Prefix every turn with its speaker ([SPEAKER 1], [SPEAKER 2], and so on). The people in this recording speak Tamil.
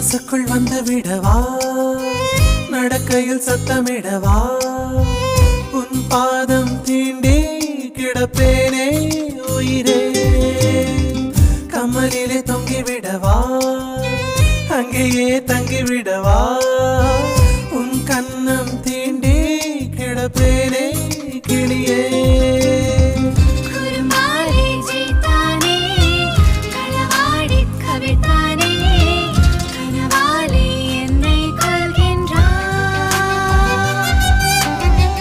[SPEAKER 1] மனசுக்குள் வந்து விடவா, நடக்கையில் சத்தமிடவா, உன் பாதம் தீண்டி கிடப்பேனே உயிரே. கமலிலே தொங்கி விடவா, அங்கேயே தங்கி விடவா.